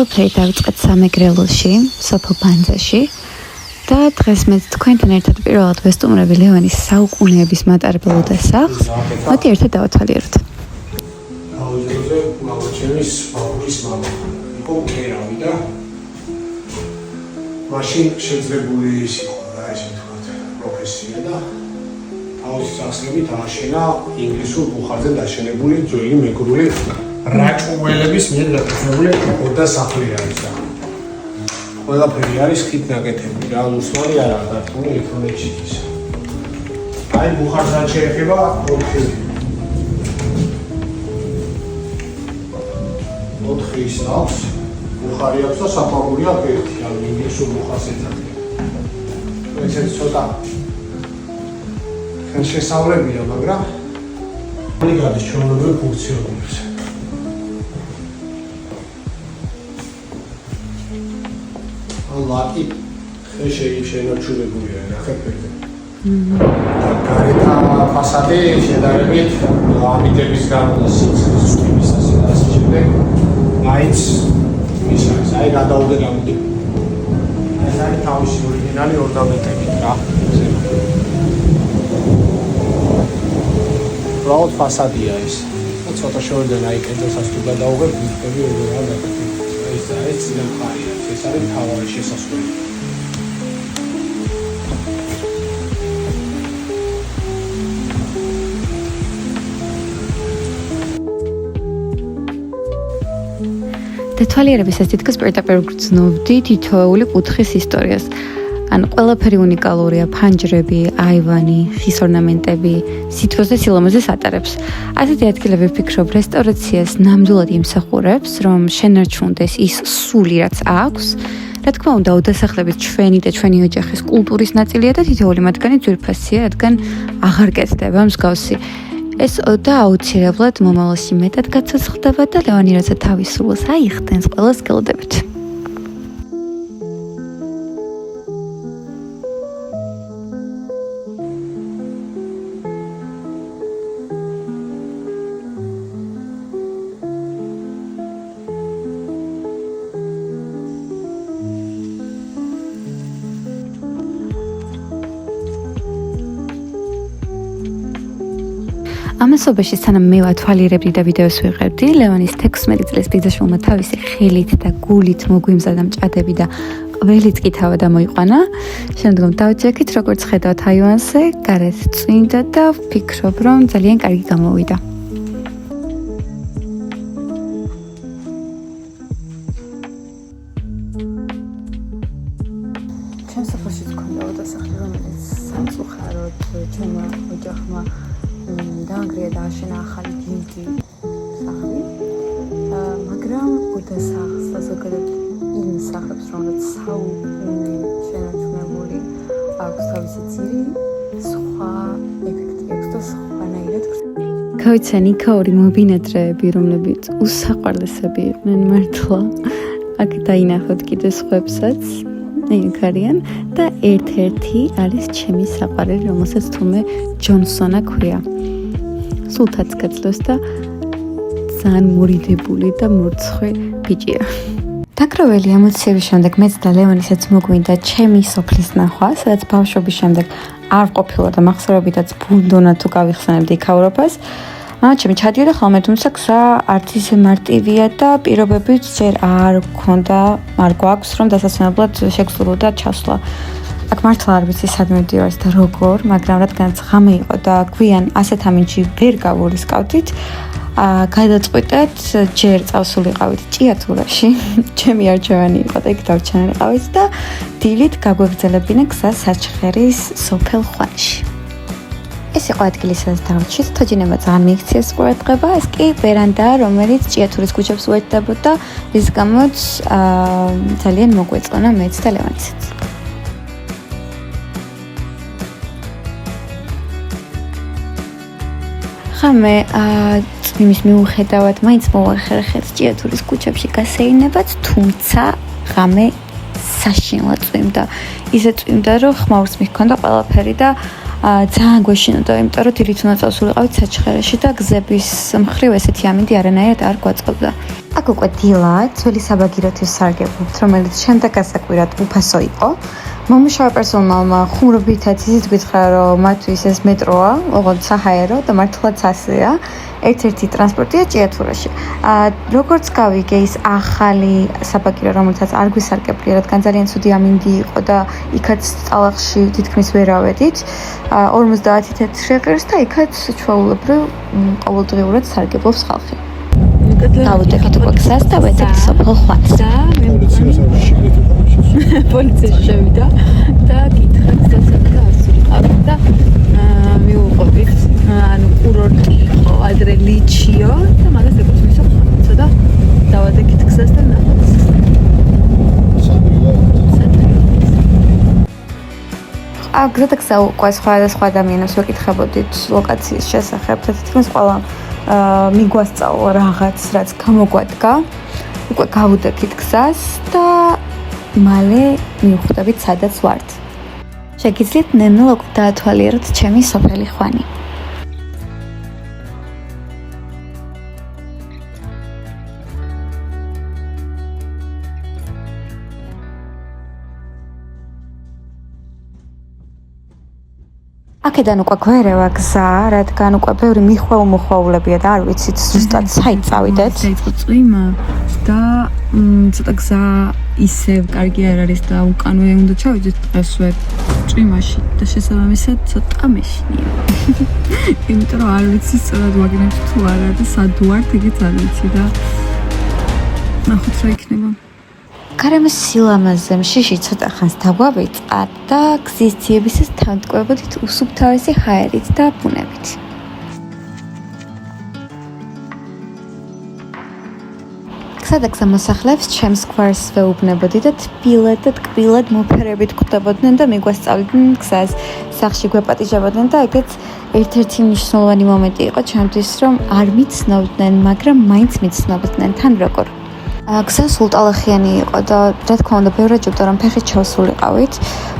ყველაფერი დავიწყეთ სამეგრელოში, სოფელ ბანძაში და დღეს მე თქვენთან ერთად პირველად ვესტუმრები ლევანის საუკუნეების მატარებელ დასახს. მოდი ერთად დავათვალიეროთ. აუზოზე მამაჩემის ბაბუის მამა. იყო მკერავი და მაშინ შეძლებული ის იყო რა ესე ვთქვათ პროფესია და თავის სახსრებით ააშენა ინგლისურ ბუხარზე დაშენებული ძველი მეგრული რაჭუველების მიერ დაფუძნებული ხოდა სახლი არის და ყველაფერი არის ხით ნაკეთებული რა უსვარი არაა დათული ელექტრონიკში ის. აი ბუხართან შეეხება ოთხი ის აქვს ბუხარი აქვს და საფაგური აქვს ერთი ან ინგლისურ ბუხარს ეძახიან. ესეც ცოტა შესავლებია, მაგრამ მალე გადის ჩვეულებრივ ფუნქციონირებს. ლაკი შენარჩუნებულია ნახევრზე. გარეთ ფასადი შედარებით ამიტების გამო და სიცხის სტილისას და ასე შემდეგ. აიც ის არის, აი გადაუდგე გამოდი. ეს არის თავისი ორიგინალი ორნამენტები რა. ბრაუტ ფასადია ეს. ცოტა შორიდან აი კედელსაც თუ გადაუღებ, ვიტები როგორ არის. ეს არის ძინა მხარია. ეს არის თავარი შესასვლელი. დათვალიერებისას თითქოს პირდაპირ გრძნობდი თითოეული კუთხის ისტორიას. ან ყველაფერი უნიკალურია, ფანჯრები, აივანი, ხის ორნამენტები, სითბოზე სილამაზეს ატარებს. ასეთი ადგილები ვფიქრობ რესტავრაციას ნამდვილად იმსახურებს, რომ შენარჩუნდეს ის სული, რაც აქვს. რა თქმა უნდა, უდასახლებით ჩვენი და ჩვენი ოჯახის კულტურის ნაწილია და თითოეული მათგანი ძვირფასია, რადგან აღარ კეთდება მსგავსი. ეს და აუცილებლად მომავალში მეტად გაცოცხლდება და ლევანი რაცა თავის სულს აიხდენს, ყველას გელოდებით. ამასობაში სანამ მე ვათვალიერებდი და ვიდეოს ვიღებდი, ლევანის 16 წლის ბიძაშვილმა თავისი ხელით და გულით მოგვიმზადა მჭადები და ყველით კი თავად ამოიყვანა. შემდგომ დავჭექით, როგორც ხედავთ აივანზე, გარეთ წვიმდა და ვფიქრობ, რომ ძალიან კარგი გამოვიდა. ჩემს სახლში გქონდა დასახლება, რომელიც სამწუხაროდ ჩემმა ოჯახმა დაანგრია და აშენა ახალი დიდი სახლი, მაგრამ უდასახლს და ზოგადად იმ სახლებს, რომელიც საუკუნე შენარჩუნებული აქვს თავისი ძირი, სხვა ეფექტი აქვს და სხვანაირად. გავიცანი იქაური მობინადრეები, რომლებიც უსაყვარლესები იყვნენ მართლა. აქ დაინახოთ კიდე სხვებსაც. იქ არიან და ერთ-ერთი არის ჩემი საყვარელი, რომელსაც თურმე ჯონსონა ქვია. სულთაც გაძლევს და ძალიან მორიდებული და მორცხვი ბიჭია. დაგროველი ემოციების შემდეგ მეც და ლევანისაც მოგვინდა ჩემი სოფლის ნახვა, სადაც ბავშვობის შემდეგ არ ყოფილა და მახსოვრობითაც ბუნდონა თუ გავიხსენებდი იქაურობას. მამაჩემი ჩადიოდა ხოლმე, თუმცა გზა არც ისე მარტივია და პირობებიც ჯერ არ გვაქვს, რომ დასასვენებლად შეგვსრულდა ჩასვლა. აქ მართლა არ ვიცი სადმე მივდივართ და როგორ, მაგრამ რადგანაც ღამე იყო და გვიან ასეთ ამინჯი ვერ გავურისკავდით, გადაწყვიტეთ ჯერ წავსულიყავით ჭიათურაში. ჩემი არჩევანი იყო და იქ დავჩენილიყავით და დილით გაგვეგრძელებინა გზა საჩხერის სოფელ ხვანში. ეს იყო ადგილი, სადაც დავრჩით, თოჯინება ძალიან მიიქციეს ყურადღება. ეს კი ვერანდა, რომელიც ჭიათურის ქუჩებს უერთდებოდა, რის გამოც ძალიან მოგვეწონა მეც და ლევანისაც. ხამე წვიმის მიუხედავად მაინც მოვახერხეთ ჭიათურის ქუჩებში გასეირნებაც, თუმცა ღამე საშინლად წვიმდა. ისე წვიმდა, რომ ხმაურს მიჰქონდა ყველაფერი და ძალიან გვეშინოდა, იმიტომ რომ დილით უნდა წავსულიყავით საჩხერეში და გზების მხრივ ესეთი ამინდი არანაირად არ გვაწყობდა. აქ უკვე დილა, ძველი საბაგიროთის სარგებლობთ, რომელიც შემდეგ გასაკვირად უფასო იყო. მომუშავე პერსონალმა ხუმრობითაც ისიც გითხრა, რომ მათთვის ეს მეტროა, ოღონდ საჰაერო და მართლაც ასეა. ერთ-ერთი ტრანსპორტია ჭიათურაში. როგორც გავიგე, ის ახალი საბაგირო, რომელთაც არ გვისარგებლია, რადგან ძალიან ცუდი ამინდი იყო და იქაც წალახში თითქმის ვერ ავედით. 50 თეთრი ღირს და იქაც ჩვეულებრივ ყოველდღიურად სარგებლობს ხალხი. გავუდექით უკვე გზას და ვეძებთ სოფელ ხვანს. და მე პოლიციაში შევიდა და გითხრა გზასაც და ასული ყავით და მიუყვებით. ანუ კურორტი იყო, ადრე ლიჩიო და მაგას ეკუთვნის ხვანსა და დავადექით გზას და ნახოთ. გზა და გზა უკვე სხვა ადამიანებს ვეკითხებოდით ლოკაციის შესახებ და თითქმის ყველა მიგვასწავლა რაღაც, რაც გამოგვადგა. უკვე გავუდექით გზას და მალე მივხვდებით, სადაც ვართ. შეგიძლიათ ნელ-ნელა უკვე დაათვალიეროთ ჩემი სოფელი ხვანი. აქედან უკვე გვერევა გზა, რადგან უკვე ბევრი მიხვეულ-მოხვეულებია და არ ვიცით ზუსტად საით წავიდეთ. დაიწყო წვიმა და ცოტა გზა ისევ კარგი არ არის და უკანვე უნდა ჩავიდეთ დღესვე წვიმაში და შესაბამისად ცოტა მეშინია. იმიტომ რომ არ ვიცი სწორად ვაგნებ თუ არა და სად ვართ, ეგეც არ ვიცი და ნახოთ რა იქნება. გარემოს სილამაზე მშიში ცოტა ხანს დაგვავიწყა და გზის ძიებისას თავმტკბებოდით უსუფთავესი ჰაერით და ბუნებით. გზა და გზა მოსახლეებს ჩემს გვარს ვეუბნებოდი და თბილად და ტკბილად მოფერებით ხვდებოდნენ და მიგვასწავლიდნენ გზას, სახლში გვეპატიჟებოდნენ და ეგეც ერთ-ერთი მნიშვნელოვანი მომენტი იყო ჩემთვის, რომ არ მიცნობდნენ, მაგრამ მაინც მიცნობდნენ თან როგორ. გზა სულტალახიანი იყო და რა თქმა უნდა ბევრად ჭირდა რომ ფეხით ჩავსულიყავით,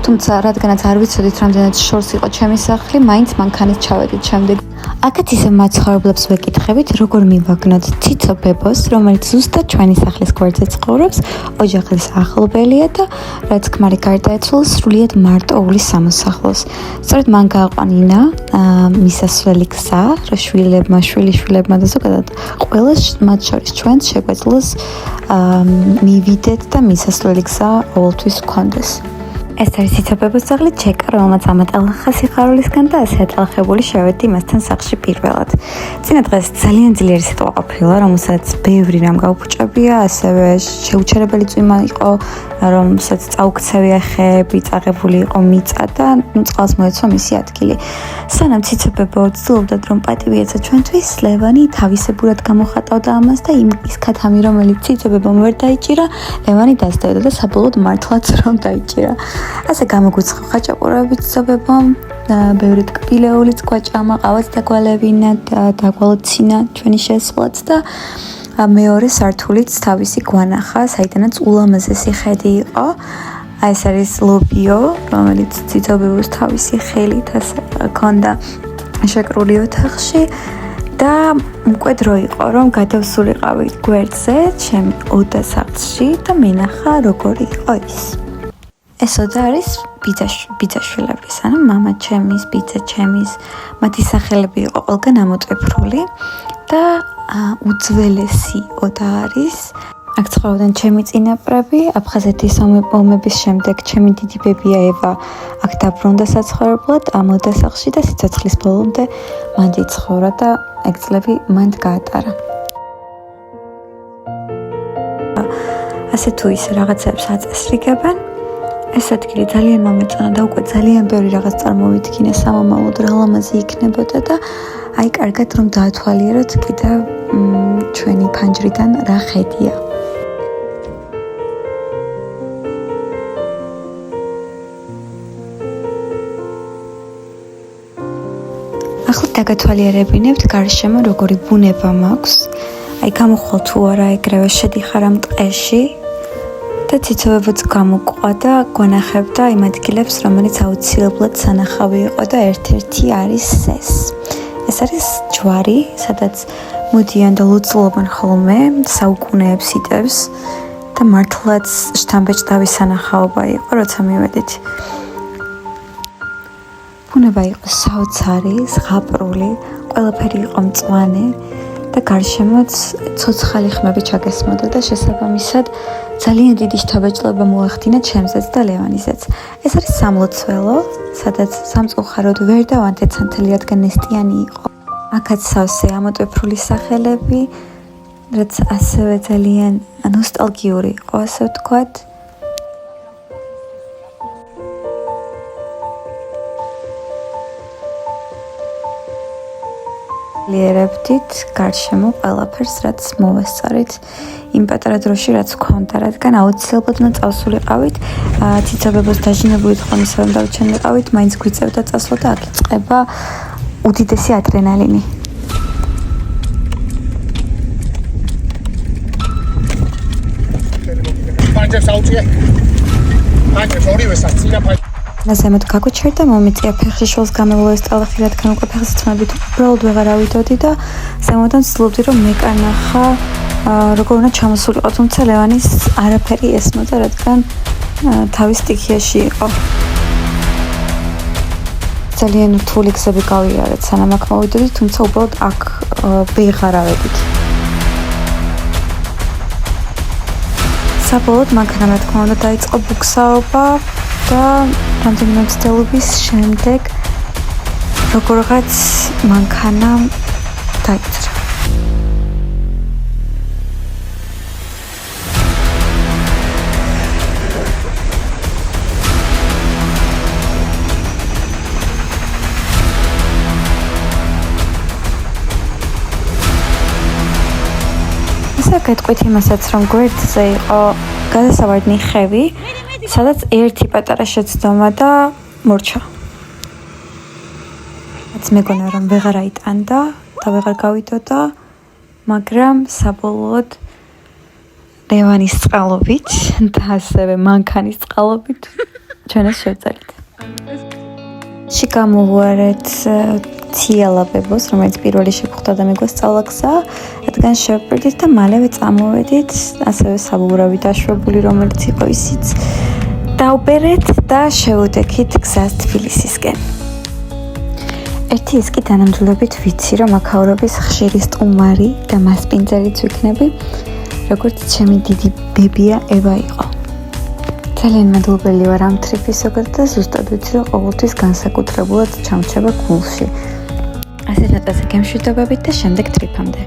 თუმცა რადგანაც არ ვიცოდით რამდენად შორს იყო ჩემი სახლი, მაინც მანქანით ჩავედით შემდეგ. აქაც ისე მაცხოვრებლებს ვეკითხებით, როგორ მივაგნოთ ციცო ბებოს, რომელიც ზუსტად ჩვენი სახლის გვერდზე ცხოვრობს, ოჯახის ახლობელია და რაც ქმარი გარდაეცვალა სრულიად მარტოული სამოსახლოს. სწორედ მან გააყვანინა მისასვლელი გზა, რომ შვილიშვილებმა და ზოგადად ყველას მათ შორის ჩვენს შეგვეძლოს მივიდეთ და მისასვლელი გზა ყოველთვის გქონდეს. ეს არის ციცო ბებოს სახლი ჩეკა, რომელმაც ამატალახა სიხარულისგან და ასე ატალახებული შევედი მასთან სახლში პირველად. წინა დღეს ძალიან ძლიერი სიტყვა ყოფილა, რომელსაც ბევრი რამ გაუფუჭებია, ასევე შეუჩერებელი წვიმა იყო, რომელსაც წაუქცევია ხეები, წაღებული იყო მიწა და წყალს მოეცვა მისი ადგილი. სანამ ციცო ბებო ცდილობდა რომ პატივი ეცა ჩვენთვის, ლევანი თავისებურად გამოხატავდა ამას და ის ქათამი, რომელიც ციცო ბებომ ვერ დაიჭირა, ლევანი დასდევდა და საბოლოოდ მართლაც რომ დაიჭირა. ასე გამოგვიცხო ხაჭაპურებით ცობებომ, ბევრი ტკბილეულიც გვაჭამა, ყავაც დაგვალევინა და დაგვალოცინა ჩვენი შესვლაც და მეორე სართულიც თავისი გვანახა, საიდანაც ულამაზესი ხედი იყო. ეს არის ლობიო, რომელიც ციცობების თავისი ხელით ასე ქონდა შეკრული ოთახში და უკვე დრო იყო, რომ გადავსულიყავით გვერდზე, ჩემი ოდა სახლში და მინახა როგორი იყო ის. ეს ოდა არის ბიძაშვილების, ანუ მამა ჩემის, ბიძა ჩემის, მათი სახელები იყო ყველგან ამოტვიფრული და უძველესი ოდა არის. აქ ცხოვრობდნენ ჩემი წინაპრები, აფხაზეთის ომების შემდეგ ჩემი დიდი ბებია ევა აქ დაბრუნდა საცხოვრებლად ამ ოდა სახლში და სიცოცხლის ბოლომდე მანდ იცხოვრა და ეგ წლები მანდ გაატარა. ასე თუ ისე რაღაცებს აწესრიგებენ. ეს ადგილი ძალიან მომეწონა და უკვე ძალიან ბევრი რაღაც წარმოვიდგინე სამომავლოდ რა ლამაზი იქნებოდა და აი კარგად რომ დაათვალიეროთ კიდევ ჩვენი ფანჯრიდან რა ხედია. ახლა დაგათვალიერებინებთ გარშემო როგორი ბუნება მაქვს. აი გამოხვალ თუ არა ეგრევე შედიხარ ამ ტყეში. და ციცობებიც გამოყვა და გვანახებდა იმ ადგილებს, რომელიც აუცილებლად სანახავი იყო და ერთ-ერთი არის ეს. ეს არის ჯვარი, სადაც მოდიან და ლოცულობენ ხოლმე, საუკუნეებს იტევს და მართლაც შთამბეჭდავი სანახაობა იყო, როცა მივედით. ბუნება იყო საოცარი, ზღაპრული, ყველაფერი იყო მწვანე და გარშემოც ცოცხალი ხმები ჩაგესმოდა და შესაბამისად ძალიან დიდი შთაბეჭდილება მოახდინა ჩემზეც და ლევანიზეც. ეს არის სამლოცველო, სადაც სამწუხაროდ ვერ დავანთეთ მთელი რადგან ნესტიანი იყო. აქაც სავსე ამოტვიფრული სახელები, რაც ასევე ძალიან ნოსტალგიური იყო, ასე ვთქვათ. ლიერებდით გარშემო ყველაფერს, რაც მოვესწარით იმ პატარა დროში, რაც გვქონდა, რადგან აუცილებლად უნდა წავსულიყავით, ციცაბებას დაჟინებული ხომისავე უნდა დავჩენილიყავით, მაინც გვიწევდა წასვლა და აქ იწყება უდიდესი ადრენალინი. პანჯებს აუწიე. პანჯებს ორივე სასწინა პანჯებს. ზემოთ გაგუჩერდა, მომიწია ფეხში შულს გამევლო ეს ტალახი, რადგან უკვე ფეხზე წმებით უბრალოდ ვეღარ ავიდოდი და ზემოდან ვცდილობდი რომ მეკანახა როგორ უნდა ჩამოსულიყო, თუმცა ლევანის არაფერი ესმოდა, რადგან თავის სტიქიაში იყო. ძალიან რთული გზები გავიარეთ, სანამ აქ მოვიდოდი, თუმცა უბრალოდ აქ ვეღარ ავედით. საბოლოოდ მანქანა რა თქმა უნდა დაიწყო ბუქსაობა და რამდენიმე მცდელობის შემდეგ როგორღაც მანქანა დაიძრა. ისა გეტყვით იმასაც, რომ გვერდზე იყო გადასავარდნი ხევი, სადაც ერთი პატარა შეცდომა და მორჩა. რაც მეგონა რომ ვეღარ აიტანდა და ვეღარ გავიდოდა, მაგრამ საბოლოოდ ლევანის წყალობით და ასევე მანქანის წყალობით ჩვენს შევწერეთ. შეგამოვუარეთ თიალაბებოს, რომელიც პირველი შეხვდა და მეგვასწავლა გზა, რადგან შევპირდით და მალევე წამოვედით, ასევე საბურავი დაშვებული, რომელიც იყო ისიც დავბერეთ და შევუდექით გზას თბილისისკენ. ერთი ის კი დანამდვილებით ვიცი, რომ აქაურობის ხშირი სტუმარი და მასპინძელიც ვიქნები, როგორც ჩემი დიდი ბებია ევა იყო. ძალიან მადლობელი ვარ ამ ტრიპისაგან და ზუსტად ვიცი, რომ ყოველთვის განსაკუთრებულად ჩამრჩება გულში. ასე ნატაზე გემშვიდობებით და შემდეგ ტრიპამდე.